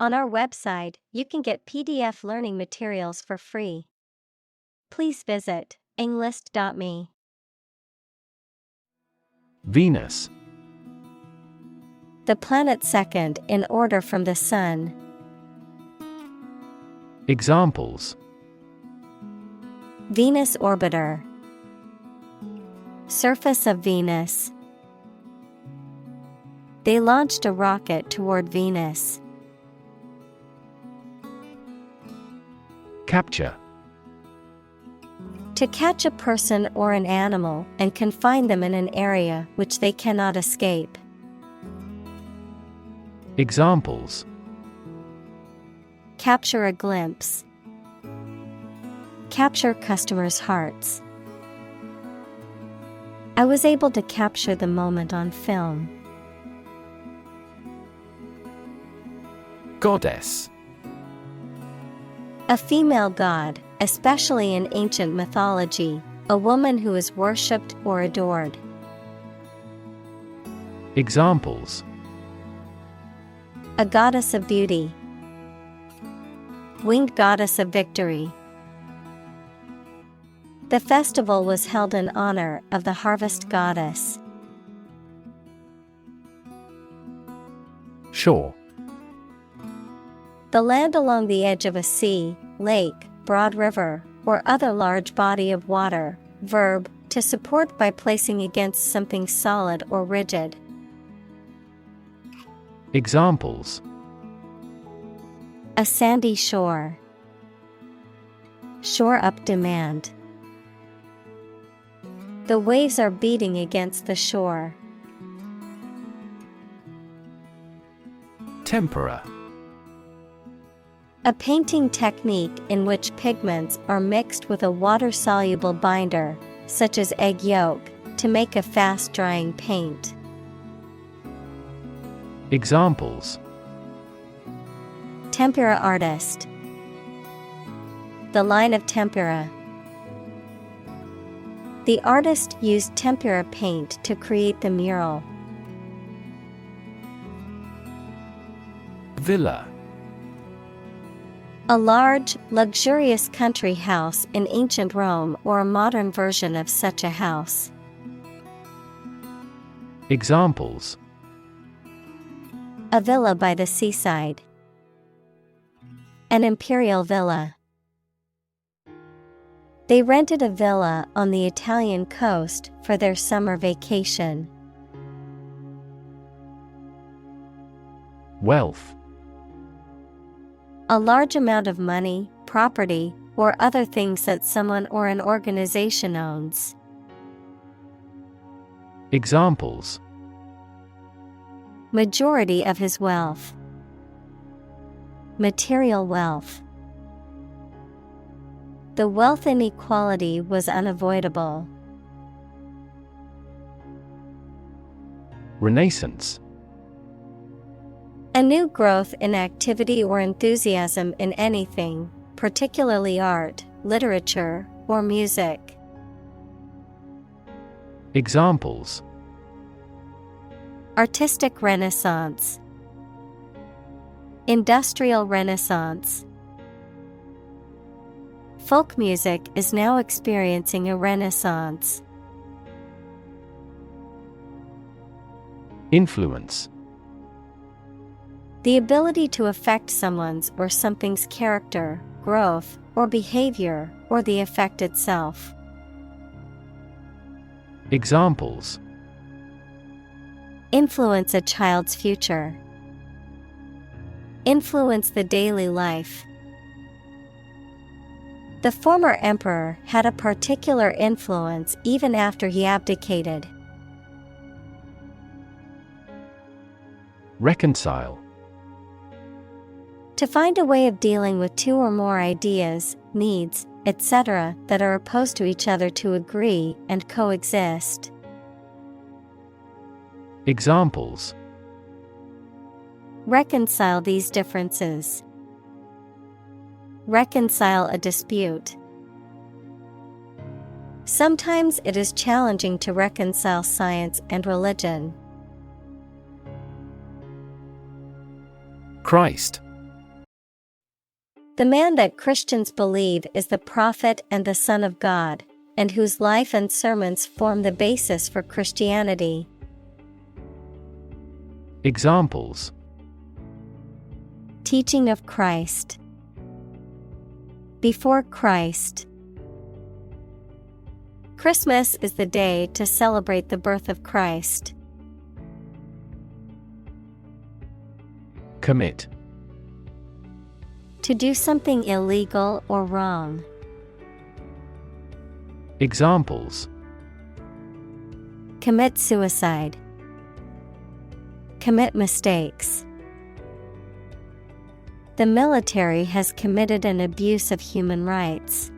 On our website, you can get PDF learning materials for free. Please visit englist.me. Venus. The planet second in order from the Sun. Examples: Venus orbiter. Surface of Venus. They launched a rocket toward Venus. Capture. To catch a person or an animal and confine them in an area which they cannot escape. Examples: Capture a glimpse. Capture customers' hearts. I was able to capture the moment on film. Goddess. A female god, especially in ancient mythology, a woman who is worshipped or adored. Examples: A goddess of beauty. Winged goddess of victory. The festival was held in honor of the harvest goddess. Shore. The land along the edge of a sea, lake, broad river, or other large body of water. Verb, to support by placing against something solid or rigid. Examples: A sandy shore. Shore up demand. The waves are beating against the shore. Tempera. A painting technique in which pigments are mixed with a water-soluble binder, such as egg yolk, to make a fast-drying paint. Examples: Tempera artist. The line of tempera. The artist used tempera paint to create the mural. Villa. A large, luxurious country house in ancient Rome or a modern version of such a house. Examples: A villa by the seaside. An imperial villa. They rented a villa on the Italian coast for their summer vacation. Wealth. A large amount of money, property, or other things that someone or an organization owns. Examples: Majority of his wealth. Material wealth. The wealth inequality was unavoidable. Renaissance. A new growth in activity or enthusiasm in anything, particularly art, literature, or music. Examples: Artistic renaissance. Industrial renaissance. Folk music is now experiencing a renaissance. Influence. The ability to affect someone's or something's character, growth, or behavior, or the effect itself. Examples: Influence a child's future. Influence the daily life. The former emperor had a particular influence even after he abdicated. Reconcile. To find a way of dealing with two or more ideas, needs, etc. that are opposed to each other to agree and coexist. Examples: Reconcile these differences. Reconcile a dispute. Sometimes it is challenging to reconcile science and religion. Christ. The man that Christians believe is the prophet and the Son of God, and whose life and sermons form the basis for Christianity. Examples: Teaching of Christ. Before Christ. Christmas is the day to celebrate the birth of Christ. Commit. To do something illegal or wrong. Examples: Commit suicide. Commit mistakes. The military has committed an abuse of human rights.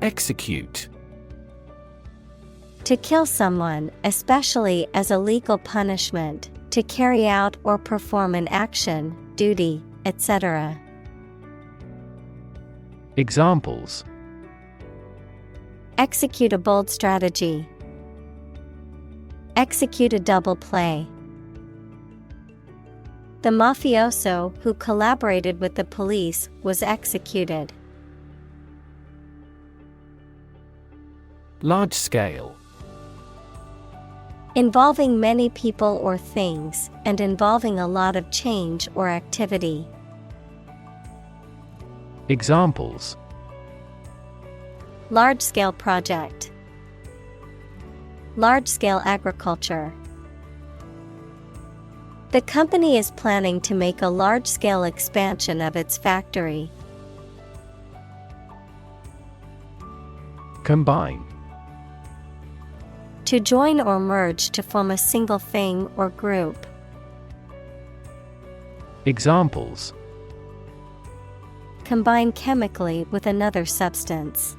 Execute. To kill someone, especially as a legal punishment, to carry out or perform an action, duty, etc. Examples: Execute a bold strategy. Execute a double play. The mafioso who collaborated with the police was executed. Large scale. Involving many people or things, and involving a lot of change or activity. Examples: Large-scale project. Large-scale agriculture. The company is planning to make a large-scale expansion of its factory. Combine. To join or merge to form a single thing or group. Examples: Combine chemically with another substance.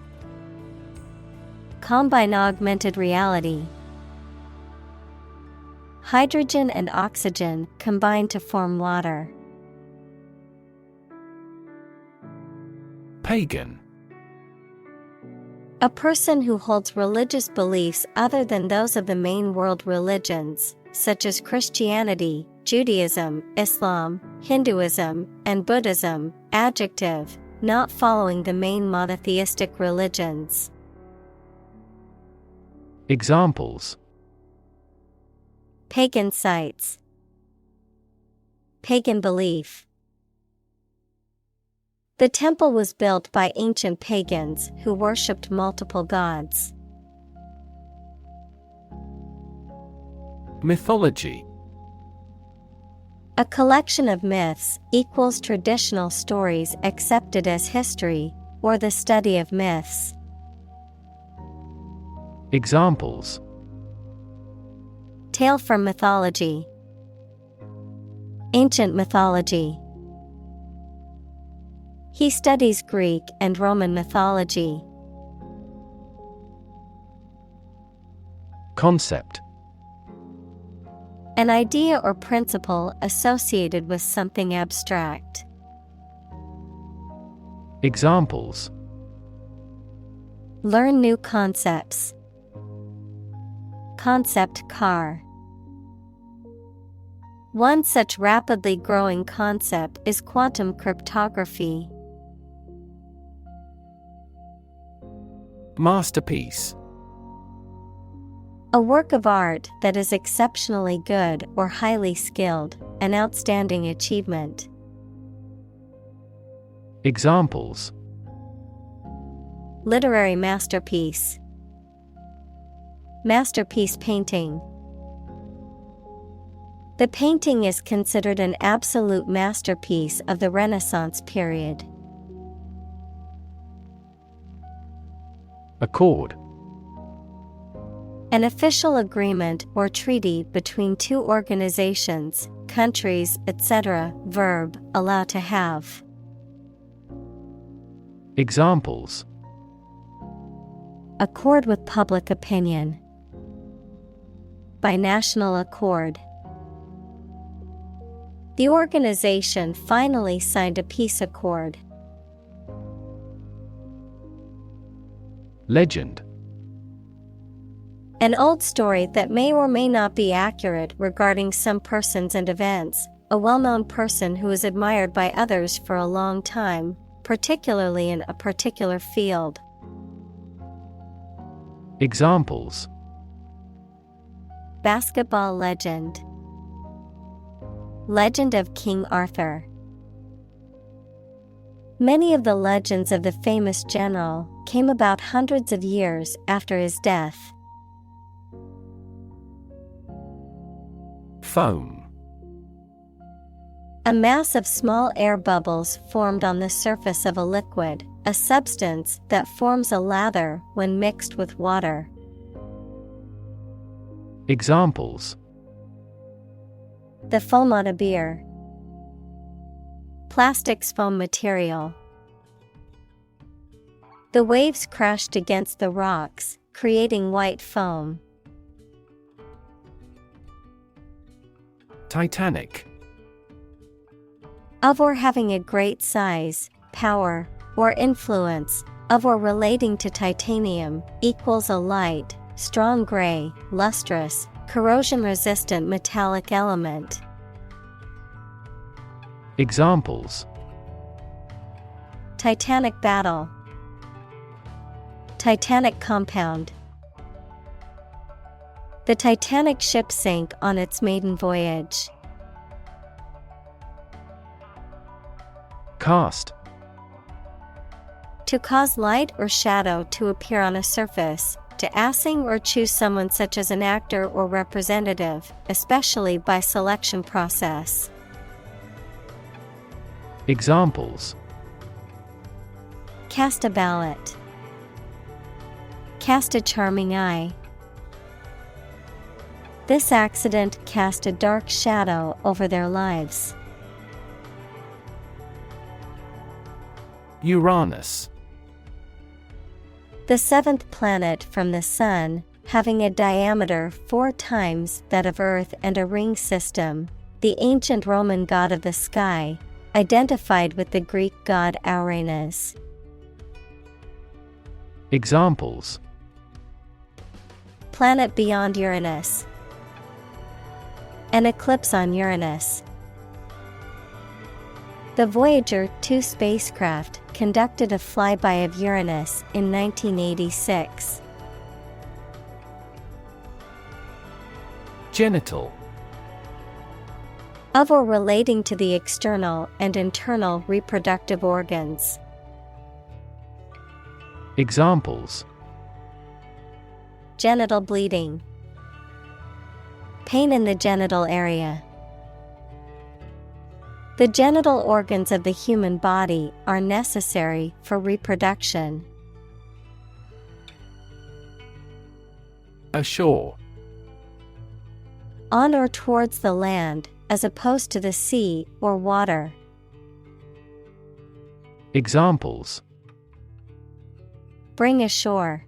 Combine augmented reality. Hydrogen and oxygen combine to form water. Pagan. A person who holds religious beliefs other than those of the main world religions, such as Christianity, Judaism, Islam, Hinduism, and Buddhism. Adjective, not following the main monotheistic religions. Examples: Pagan sites. Pagan belief. The temple was built by ancient pagans who worshipped multiple gods. Mythology. A collection of myths equals traditional stories accepted as history, or the study of myths. Examples: Tale from mythology. Ancient mythology. He studies Greek and Roman mythology. Concept. An idea or principle associated with something abstract. Examples: Learn new concepts. Concept car. One such rapidly growing concept is quantum cryptography. Masterpiece. A work of art that is exceptionally good or highly skilled, an outstanding achievement. Examples: Literary masterpiece. Masterpiece painting. The painting is considered an absolute masterpiece of the Renaissance period. Accord. An official agreement or treaty between two organizations, countries, etc. Verb, allow to have. Examples: Accord with public opinion. By national accord. The organization finally signed a peace accord. Legend. An old story that may or may not be accurate regarding some persons and events, a well-known person who is admired by others for a long time, particularly in a particular field. Examples: Basketball legend. Legend of King Arthur. Many of the legends of the famous general came about hundreds of years after his death. Foam. A mass of small air bubbles formed on the surface of a liquid, a substance that forms a lather when mixed with water. Examples: The foam on a beer. Plastics foam material. The waves crashed against the rocks, creating white foam. Titanic. Of or having a great size, power, or influence, of or relating to titanium, equals a light, strong gray, lustrous, corrosion-resistant metallic element. Examples: Titanic battle. Titanic compound. The Titanic ship sank on its maiden voyage. Cast. To cause light or shadow to appear on a surface, to assing or choose someone such as an actor or representative, especially by selection process. Examples: Cast a ballot. Cast a charming eye. This accident cast a dark shadow over their lives. Uranus. The seventh planet from the Sun, having a diameter 4 times that of Earth and a ring system, the ancient Roman god of the sky, identified with the Greek god Uranus. Examples: Planet beyond Uranus. An eclipse on Uranus. The Voyager 2 spacecraft conducted a flyby of Uranus in 1986. Genital. Of or relating to the external and internal reproductive organs. Examples: Genital bleeding. Pain in the genital area. The genital organs of the human body are necessary for reproduction. Ashore. On or towards the land, as opposed to the sea or water. Examples: Bring ashore.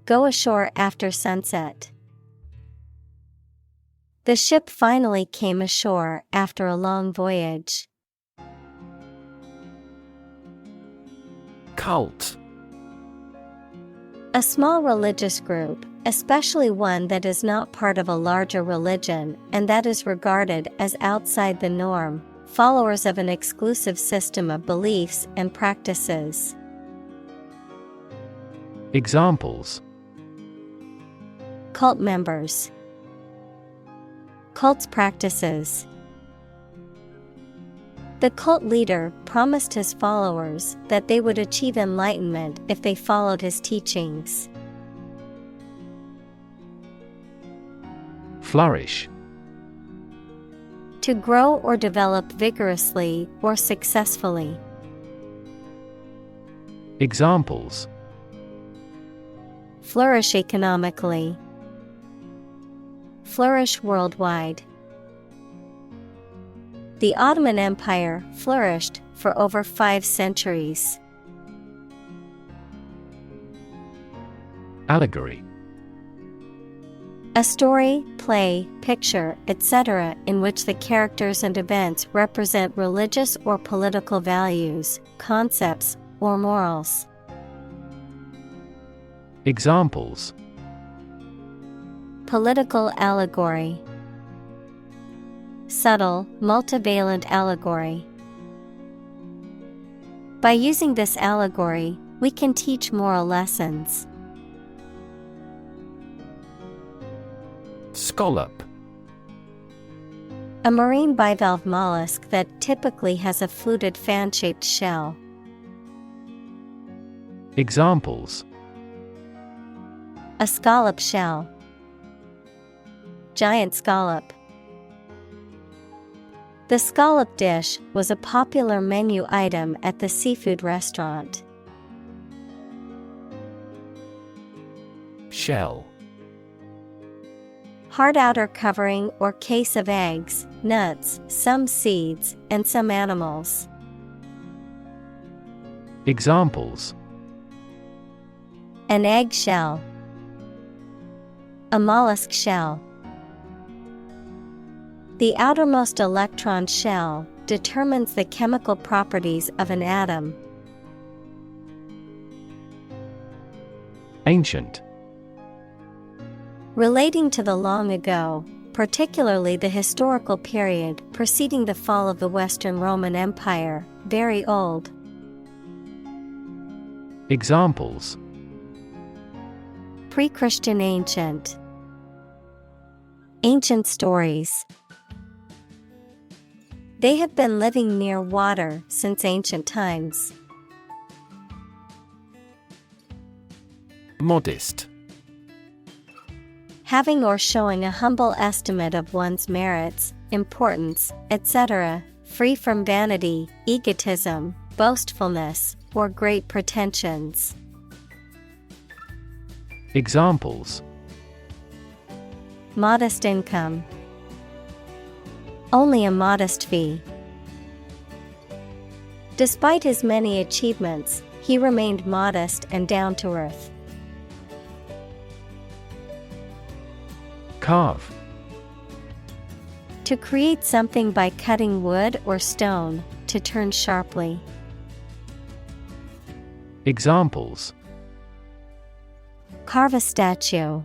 Go ashore after sunset. The ship finally came ashore after a long voyage. Cult. A small religious group, especially one that is not part of a larger religion and that is regarded as outside the norm, followers of an exclusive system of beliefs and practices. Examples: Cult members. Cult's practices. The cult leader promised his followers that they would achieve enlightenment if they followed his teachings. Flourish. To grow or develop vigorously or successfully. Examples: Flourish economically. Flourish worldwide. The Ottoman Empire flourished for over 5 centuries. Allegory. A story, play, picture, etc., in which the characters and events represent religious or political values, concepts, or morals. Examples: Political allegory. subtle, multivalent allegory. By using this allegory, we can teach moral lessons. Scallop. A marine bivalve mollusk that typically has a fluted fan-shaped shell. Examples: A scallop shell. Giant scallop. The scallop dish was a popular menu item at the seafood restaurant. Shell. Hard outer covering or case of eggs, nuts, some seeds, and some animals. Examples: An egg shell. A mollusk shell. The outermost electron shell determines the chemical properties of an atom. Ancient. Relating to the long ago, particularly the historical period preceding the fall of the Western Roman Empire, very old. Examples: Pre-Christian ancient. Ancient stories. They have been living near water since ancient times. Modest. Having or showing a humble estimate of one's merits, importance, etc., free from vanity, egotism, boastfulness, or great pretensions. Examples: Modest income. Only a modest fee. Despite his many achievements, he remained modest and down to earth. Carve. To create something by cutting wood or stone, to turn sharply. Examples: Carve a statue.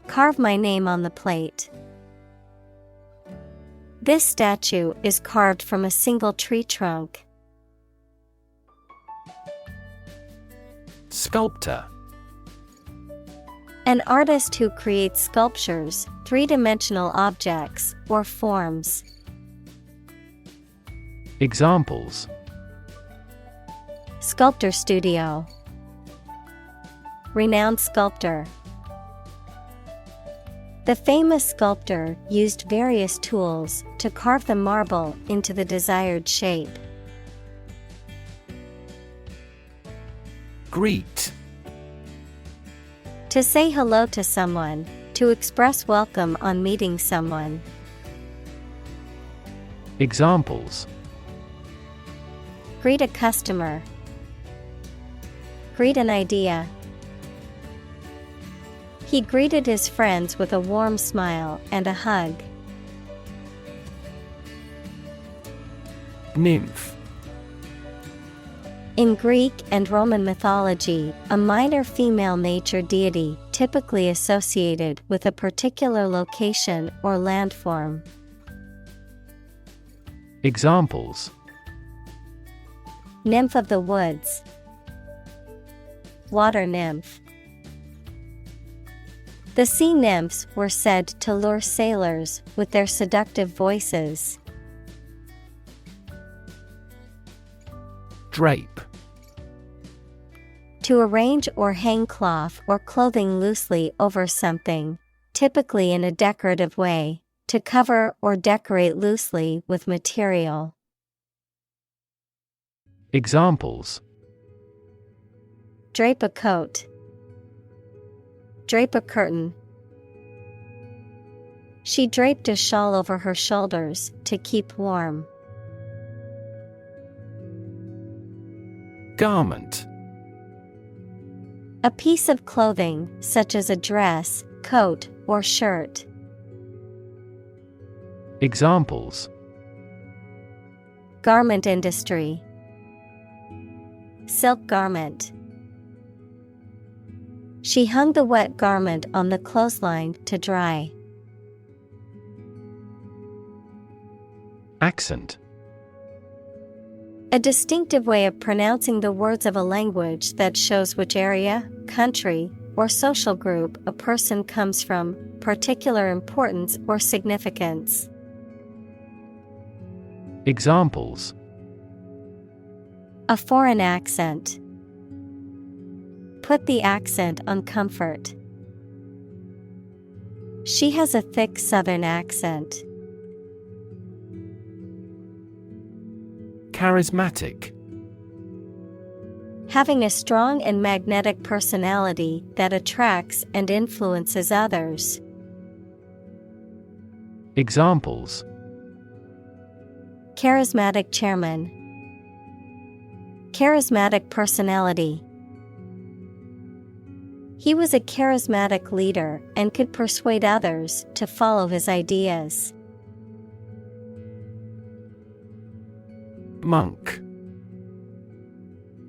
Carve my name on the plate. This statue is carved from a single tree trunk. Sculptor. An artist who creates sculptures, three-dimensional objects, or forms. Examples: Sculptor studio. Renowned sculptor. The famous sculptor used various tools to carve the marble into the desired shape. Greet. To say hello to someone, to express welcome on meeting someone. Examples: Greet a customer. Greet an idea. He greeted his friends with a warm smile and a hug. Nymph. In Greek and Roman mythology, a minor female nature deity typically associated with a particular location or landform. Examples: Nymph of the woods. Water nymph. The sea nymphs were said to lure sailors with their seductive voices. Drape. To arrange or hang cloth or clothing loosely over something, typically in a decorative way, to cover or decorate loosely with material. Examples: Drape a coat. Drape a curtain. She draped a shawl over her shoulders to keep warm. Garment. A piece of clothing, such as a dress, coat, or shirt. Examples: Garment industry. Silk garment. She hung the wet garment on the clothesline to dry. Accent. A distinctive way of pronouncing the words of a language that shows which area, country, or social group a person comes from, particular importance or significance. Examples: A foreign accent. Put the accent on comfort. She has a thick Southern accent. Charismatic. Having a strong and magnetic personality that attracts and influences others. Examples: Charismatic chairman. Charismatic personality. He was a charismatic leader and could persuade others to follow his ideas. Monk.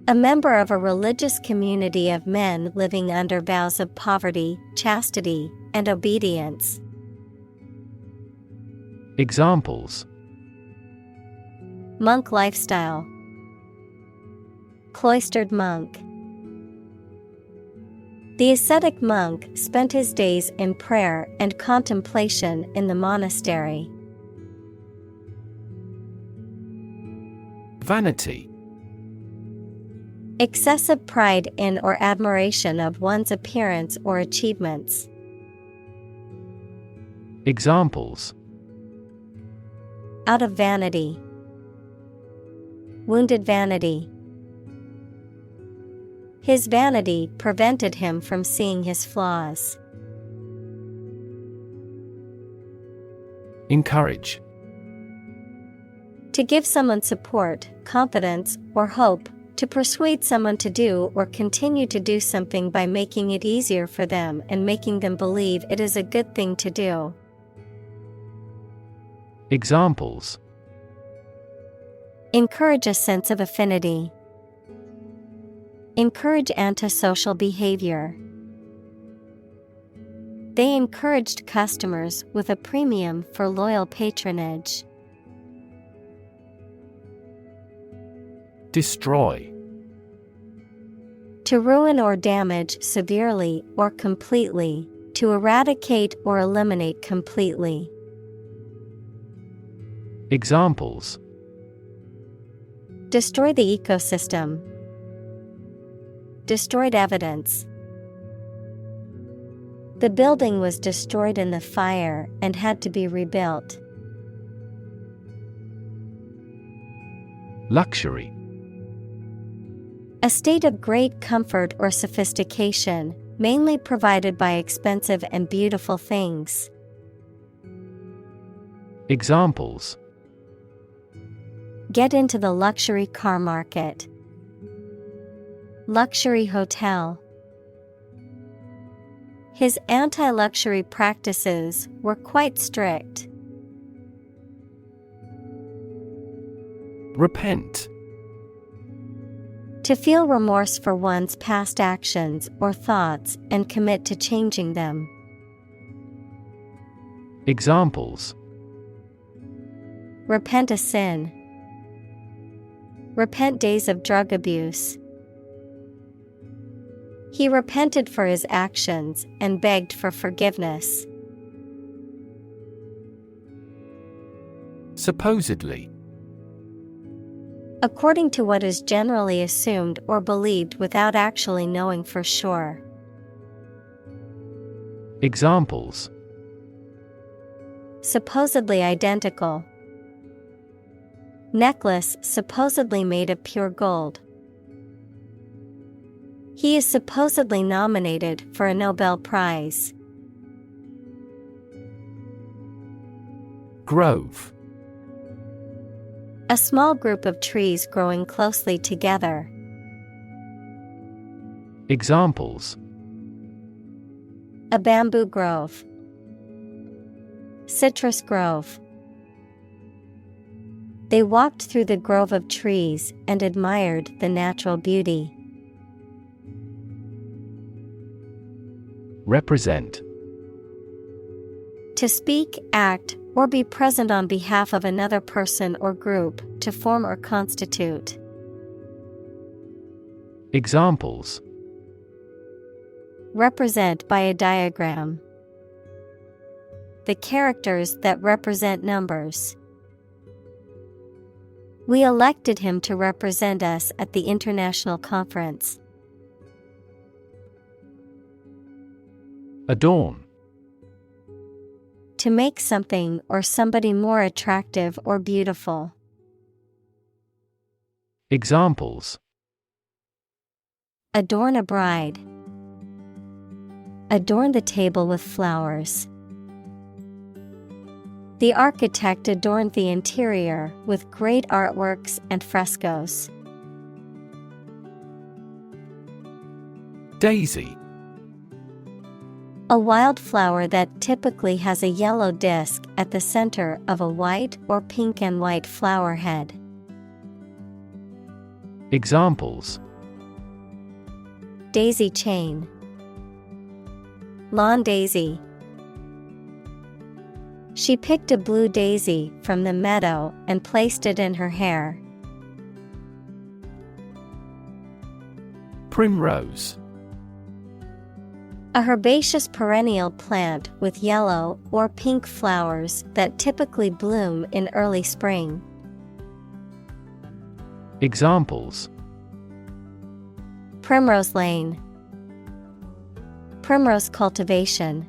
A member of a religious community of men living under vows of poverty, chastity, and obedience. Examples: Monk lifestyle. Cloistered monk. The ascetic monk spent his days in prayer and contemplation in the monastery. Vanity. Excessive pride in or admiration of one's appearance or achievements. Examples: Out of vanity. Wounded vanity. His vanity prevented him from seeing his flaws. Encourage. To give someone support, confidence, or hope, to persuade someone to do or continue to do something by making it easier for them and making them believe it is a good thing to do. Examples: Encourage a sense of affinity. Encourage antisocial behavior. They encouraged customers with a premium for loyal patronage. Destroy. To ruin or damage severely or completely, to eradicate or eliminate completely. Examples: Destroy the ecosystem. Destroyed evidence. The building was destroyed in the fire and had to be rebuilt. Luxury. A state of great comfort or sophistication, mainly provided by expensive and beautiful things. Examples: Get into the luxury car market. Luxury hotel. His anti-luxury practices were quite strict. Repent. To feel remorse for one's past actions or thoughts and commit to changing them. Examples: Repent a sin. Repent days of drug abuse. He repented for his actions and begged for forgiveness. Supposedly. According to what is generally assumed or believed without actually knowing for sure. Examples: Supposedly identical. Necklace supposedly made of pure gold. He is supposedly nominated for a Nobel Prize. Grove. A small group of trees growing closely together. Examples: A bamboo grove. Citrus grove. They walked through the grove of trees and admired the natural beauty. Represent. To speak, act, or be present on behalf of another person or group, to form or constitute. Examples: Represent by a diagram. The characters that represent numbers. We elected him to represent us at the international conference. Adorn. To make something or somebody more attractive or beautiful. Examples: Adorn a bride. Adorn the table with flowers. The architect adorned the interior with great artworks and frescoes. Daisy. A wildflower that typically has a yellow disc at the center of a white or pink and white flower head. Examples: Daisy chain. Lawn daisy. She picked a blue daisy from the meadow and placed it in her hair. Primrose. A herbaceous perennial plant with yellow or pink flowers that typically bloom in early spring. Examples: Primrose lane. Primrose cultivation.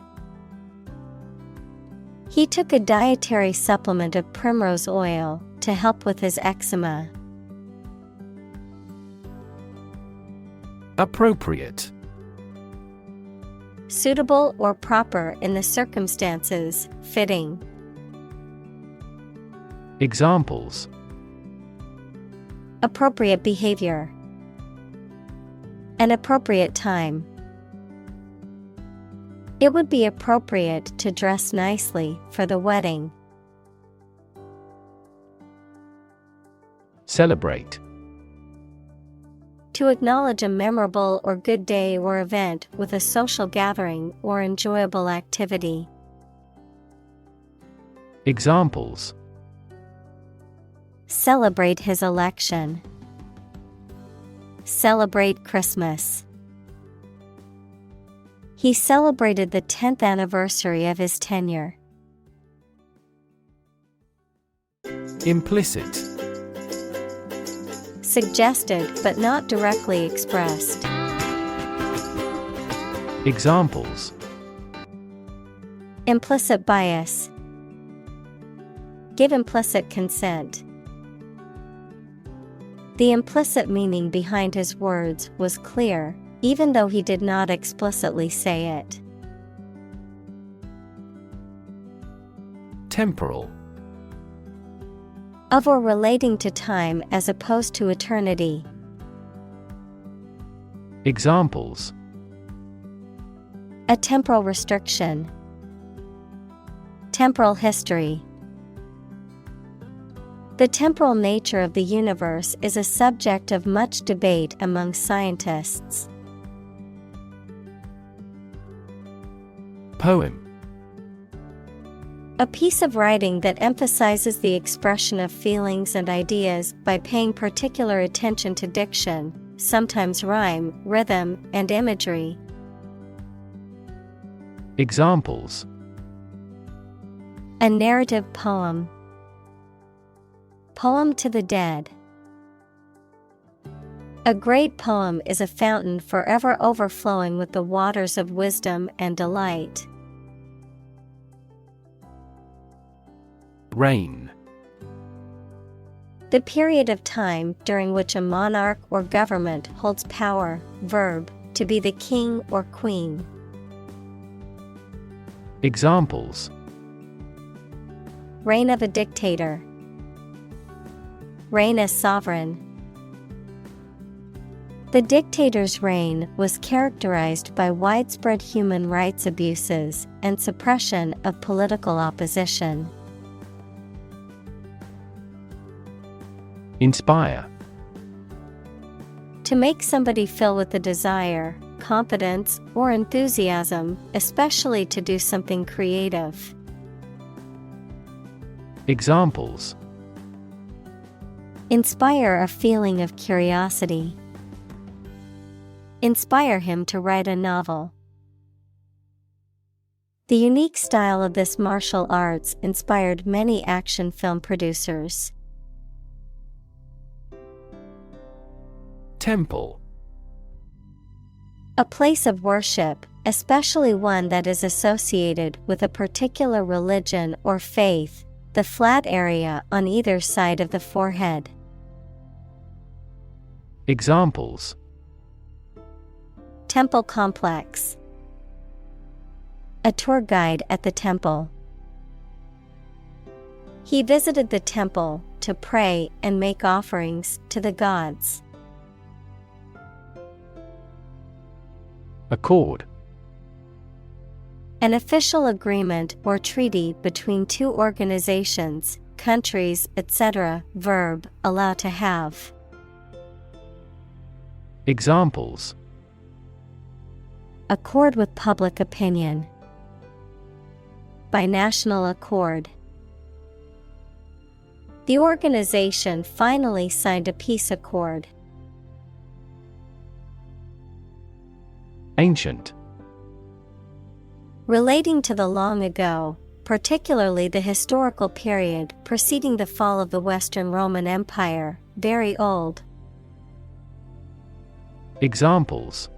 He took a dietary supplement of primrose oil to help with his eczema. Appropriate. Suitable or proper in the circumstances, fitting. Examples: Appropriate behavior. An appropriate time. It would be appropriate to dress nicely for the wedding. Celebrate. To acknowledge a memorable or good day or event with a social gathering or enjoyable activity. Examples: Celebrate his election. Celebrate Christmas. He celebrated the 10th anniversary of his tenure. Implicit. Suggested but not directly expressed. Examples: Implicit bias. Give implicit consent. The implicit meaning behind his words was clear, even though he did not explicitly say it. Temporal. Of or relating to time as opposed to eternity. Examples: A temporal restriction. Temporal history. The temporal nature of the universe is a subject of much debate among scientists. Poem. A piece of writing that emphasizes the expression of feelings and ideas by paying particular attention to diction, sometimes rhyme, rhythm, and imagery. Examples: A narrative poem. Poem to the dead. A great poem is a fountain forever overflowing with the waters of wisdom and delight. Reign. The period of time during which a monarch or government holds power. Verb, to be the king or queen. Examples: Reign of a dictator. Reign as sovereign. The dictator's reign was characterized by widespread human rights abuses and suppression of political opposition. Inspire. To make somebody feel with the desire, confidence, or enthusiasm, especially to do something creative. Examples: inspire a feeling of curiosity. Inspire him to write a novel. The unique style of this martial arts inspired many action film producers. Temple. A place of worship, especially one that is associated with a particular religion or faith, the flat area on either side of the forehead. Examples: temple complex. A tour guide at the temple. He visited the temple to pray and make offerings to the gods. Accord. An official agreement or treaty between two organizations, countries, etc. Verb, allow to have. Examples: accord with public opinion. By national accord. The organization finally signed a peace accord. Ancient. Relating to the long ago, particularly the historical period preceding the fall of the Western Roman Empire, very old. Examples: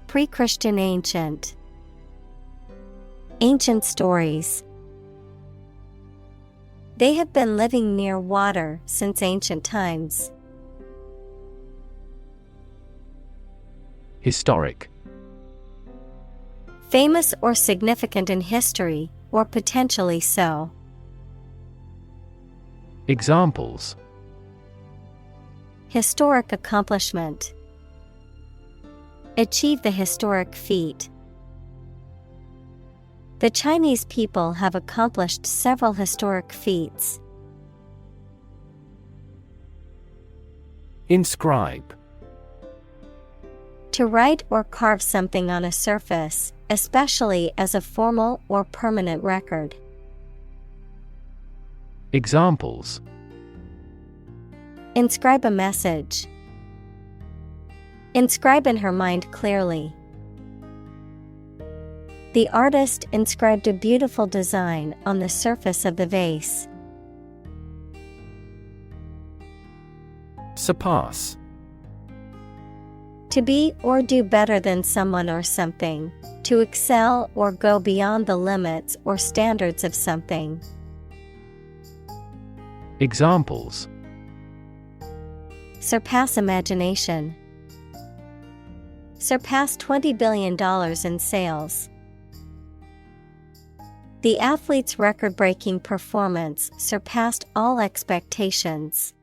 pre-Christian ancient. Ancient stories. They have been living near water since ancient times. Historic. Famous or significant in history, or potentially so. Examples: historic accomplishment. Achieve the historic feat. The Chinese people have accomplished several historic feats. Inscribe. To write or carve something on a surface, especially as a formal or permanent record. Examples: inscribe a message. Inscribe in her mind clearly. The artist inscribed a beautiful design on the surface of the vase. Surpass. To be or do better than someone or something. To excel or go beyond the limits or standards of something. Examples: surpass imagination. Surpass $20 billion in sales. The athlete's record-breaking performance surpassed all expectations.